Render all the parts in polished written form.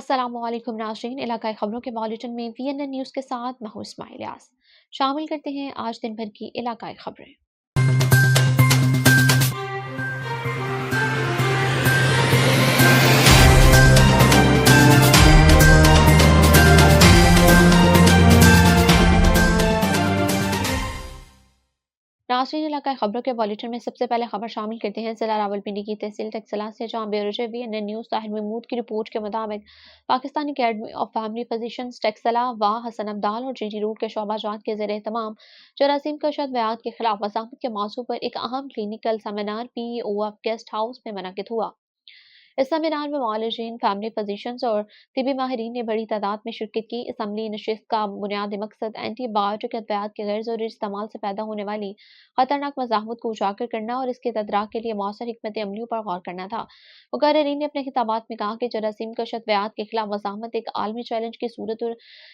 अस्सलाम वालेकुम नाज़रीन, इलाकाई खबरों के बुलेटिन में वीएनएन न्यूज़ के साथ मैं हूं इस्माइल यास। शामिल करते हैं आज दिन भर की इलाकाई खबरें। नाज़रीन, इलाकाई खबरों के बुलेटिन में सबसे पहले खबर शामिल करते हैं जिला रावलपिंडी की तहसील टक्सला से, जहां bureau VNN news Tahir Mahmood की रिपोर्ट के मुताबिक Pakistani academy of family physicians Taxila व हसन अब्दाल और जीटी रोड के शोबा जात के ज़ेर एहतमाम जरासीम कशद व्याध के खिलाफ वसामत के मौजू पर एक अहम clinical seminar PEO of guest house में मुनक्किद हुआ। इस सेमिनार में मौलजीन, फैमिली फिजिशियंस और तिबी माहिरीन ने बड़ी तादाद में शिरकत की। इस अमली नशिस्त का बुनियादी मकसद एंटीबायोटिक अद्वियात के गैर जरूरी इस्तेमाल से पैदा होने वाली खतरनाक मज़ाहमत को उजागर करना और इसके तदराक के लिए मौसर हिकमत अमलियों पर गौर करना था। मुकर्रीरीन ने अपने खिताबात में कहा कि जरासीम कशत व्याध के खिलाफ मज़ाहमत एक आलमी चैलेंज की सूरत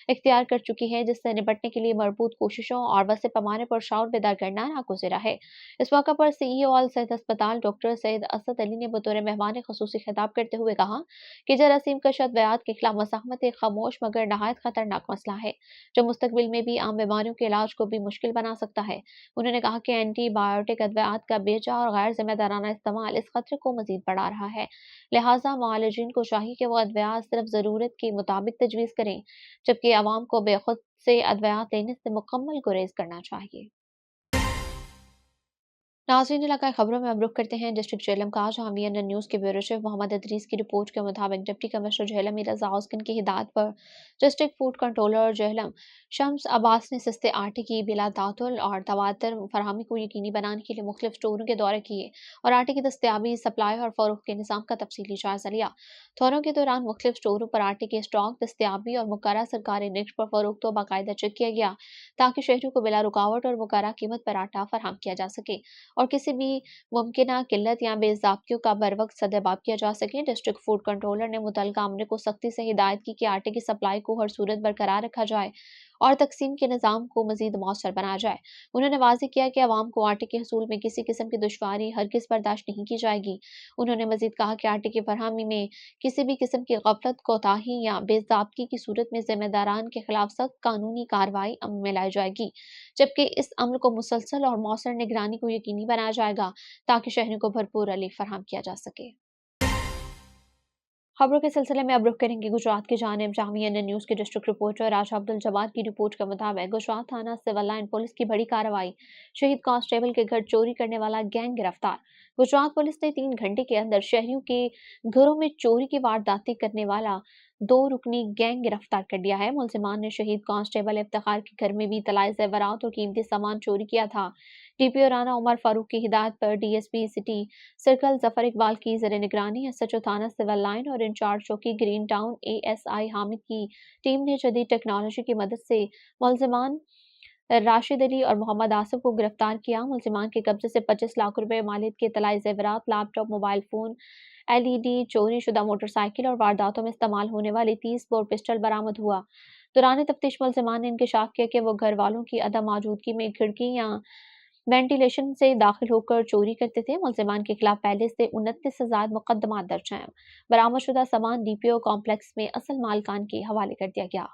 इख्तियार कर चुकी है, जिससे निपटने के लिए मरबूत कोशिशों और वसी पैमाने पर शौर बेदार करना नागुज़िरा है। इस मौका पर सीईओ अल सैद अस्पताल डॉक्टर सैयद असद अली ने बतौर मेहमान खसूसी खिताब करते हुए कहा कि जरासीम कशत व्याध के खिलाफ मज़ाहमत एक खामोश मगर नहायत खतरनाक मसला है, जो मुस्तकबिल में भी आम बीमारियों के इलाज को भी मुश्किल बना सकता है। उन्होंने कहा कि एंटीबायोटिक अद्वियात का बेजा और गैर जिम्मेदाराना इस्तेमाल इस खतरे को मजीद बढ़ा रहा है। लिहाजा मुआलिजीन को चाहिए कि वो अद्वियात सिर्फ ज़रूरत के मुताबिक तजवीज़ करें, जबकि आवाम को बेखुद से अद्वियात लेने से मुकम्मल गुरेज करना चाहिए। नाज़रीन, इलाकाई खबरों में अब रुख करते हैं डिस्ट्रिक्ट झेलम का, जहां वीएनएन न्यूज़ के ब्यूरो चीफ मोहम्मद इदरीस की रिपोर्ट के मुताबिक डिप्टी कमिश्नर झेलम रज़ा हुस्न की हिदायत पर district food controller Jhelum Shams Abbas ने सस्ते आटे की बिला तातुल और तवातर फरहमी को यकीनी बनाने के लिए मुख्तलिफ स्टोरों के दौरे किए और आटे की दस्तियाबी, सप्लाई और फरोख्त के निज़ाम का तफसीली जायजा लिया। दौरों के दौरान मुख्तलिफ स्टोरों पर आटे के स्टॉक, दस्तियाबी और मुकर्रर सरकारी निक्श पर फरोख्त को बाकायदा चेक किया गया, ताकि शहरियों को बिला रुकावट और मुकर्रर कीमत पर आटा फराहम किया जा सके और किसी भी मुमकिना किल्लत या बेज़ाब्तियों का बरवक्त सद्देबाब किया जा सके। डिस्ट्रिक्ट फूड कंट्रोलर ने मुतलका अमले को सख्ती से हिदायत की कि आटे की सप्लाई को हर सूरत बरकरार रखा जाए और तकसीम के निज़ाम को मज़ीद मौसर बनाया जाए। उन्होंने वाज़ेह किया कि अवाम को आटे के हसूल में किसी किस्म की दुश्वारी हरगिज़ बर्दाश्त नहीं की जाएगी। उन्होंने मज़ीद कहा कि आटे की फरहमी में किसी भी किस्म की गफलत, कोताही या बेज़ाब्ती की सूरत में ज़िम्मेदारान के खिलाफ सख्त कानूनी कार्रवाई अमल में लाई जाएगी, जबकि इस अमल को मुसलसल और मौसर निगरानी को यकीनी बनाया जाएगा, ताकि शहरियों को भरपूर रिलीफ फराहम किया जा सके। खबरों के सिलसिले में अब रुख करेंगे गुजरात की जानिब, जहां वीएनएन न्यूज़ के डिस्ट्रिक्ट रिपोर्टर राजा अब्दुल जब्बार की रिपोर्ट के मुताबिक गुजरात थाना सिविल लाइन पुलिस की बड़ी कार्रवाई, शहीद कांस्टेबल के घर चोरी करने वाला गैंग गिरफ्तार। गुजरात पुलिस ने 3 घंटे के अंदर शहरियों के घरों में चोरी की वारदातें करने वाला 2 रुकनी गैंग गिरफ्तार कर लिया है। मुलजिमान ने शहीद कांस्टेबल इफ्तिखार के घर में भी तलाई जेवरात और कीमती सामान चोरी किया था। डीपीओ राना उमर फारूक की हिदायत पर DSP city circle Zafar Iqbal की ज़ेर निगरानी एसएचओ थाना सिविल लाइन और इंचार्ज चौकी ग्रीन टाउन एएसआई हामिद की टीम ने जदीद टेक्नोलॉजी की मदद से मुलजिमान राशिद अली और मोहम्मद आसिफ को गिरफ्तार किया। मुलजिमान के कब्जे से 25 लाख रुपए मालियत के तलाई जेवरात, लैपटॉप, मोबाइल फोन, एलईडी, चोरी शुदा मोटरसाइकिल और वारदातों में इस्तेमाल होने वाली 30 बोर पिस्टल बरामद हुआ। दौरान तफ्तीश मुलजिमान ने इंकशाफ किया कि वो घर वालों की अदम मौजूदगी में खिड़की या वेंटिलेशन से दाखिल होकर चोरी करते थे। मुलजिमान के खिलाफ पहले से 29,000 मुकदमा दर्ज हैं। बरामदशुदा सामान डीपीओ कॉम्प्लेक्स में असल मालकान के हवाले कर दिया गया।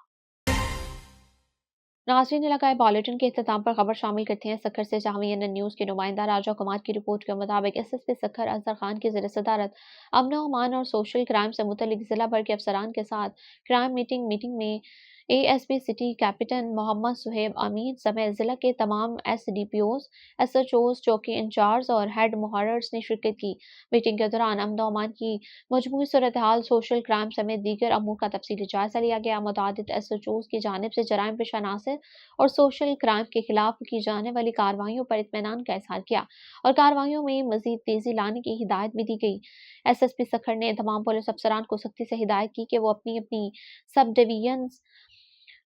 नाज़रीन, इलाकाई बुलेटिन के इख्तिताम पर खबर शामिल करते हैं सखर से, जहां वीएनएन न्यूज़ के नुमाइंदा राजा कुमार की रिपोर्ट के मुताबिक एसएसपी सखर अजहर खान की ज़ेर सदारत अमन व अमान और सोशल क्राइम से मुतल्लिक जिला भर के अफसरान के साथ क्राइम मीटिंग में ASP city captain Mohammad Suhaib Amin समेत जिला के तमाम एसडीपीओज, एसएचओज, चौकी इंचार्ज और हेड मुहर्रर्स ने शिरकत की। मीटिंग के दौरान अमन व अमान की मजमूई सूरत हाल, सोशल क्राइम समेत दीगर अमूर का तफसीली जायजा लिया गया। मुतादिद एसएचओज की जानिब से जराइम पेशा अनासर और सोशल क्राइम के खिलाफ की जाने वाली कार्रवाइयों पर इत्मीनान का इजहार किया और कार्रवाइयों में मजीद तेजी लाने की हिदायत भी दी गई। एसएसपी सखर ने तमाम पुलिस अफसरान को सख्ती से हिदायत की कि वो अपनी अपनी सब डिवीजन्स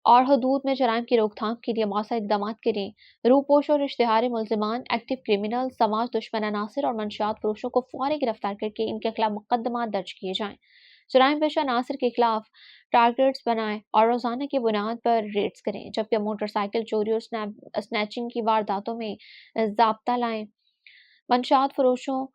और हदूद में जराइम की रोकथाम के लिए मौसर इकदाम करें। रूपोश और इश्तिहारी मुलजिमान, एक्टिव क्रिमिनल, समाज दुश्मन अनासर और मंशियात फरोशों को फौरी गिरफ्तार करके इनके खिलाफ मुकदमा दर्ज किए जाएं। जराइम पेशा अनासर के खिलाफ टारगेट्स बनाएं और रोजाना की बुनियाद पर रेड्स करें, जबकि मोटरसाइकिल चोरी और स्नैचिंग की वारदातों में जाब्ता लाएं। मंशियात फरोशों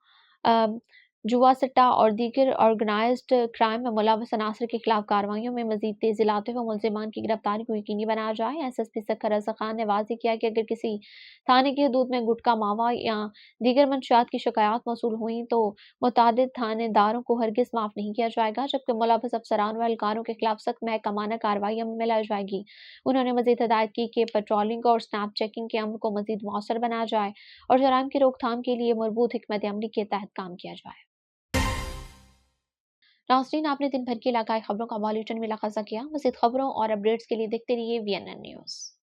جوا سٹہ اور دیگر آرگنائزڈ کرائم میں ملوث عناصر کے خلاف کارروائیوں میں مزید تیزی لاتے ہوئے ملزمان کی گرفتاری کو یقینی بنایا جائے۔ S S P Sukkur Raza Khan نے واضح کیا کہ اگر کسی تھانے کی حدود میں گٹکا ماوا یا دیگر منشیات کی شکایات موصول ہوئیں تو متعدد تھانے داروں کو ہرگز معاف نہیں کیا جائے گا، جبکہ ملوث افسران و اہلکاروں کے خلاف سخت محکمانہ کارروائی عمل میں لائی جائے گی۔ انہوں نے مزید ہدایت کی کہ پیٹرولنگ اور سنیپ چیکنگ کے عمل کو مزید مؤثر بنایا جائے اور جرائم کی روک تھام کے لیے مربوط حکمت عملی کے تحت کام کیا جائے۔ ناظرین، آپ نے دن بھر کی علاقائی خبروں کا بلیٹن ملاحظہ کیا۔ مزید خبروں اور اپڈیٹس کے لیے دیکھتے رہیے VNN نیوز۔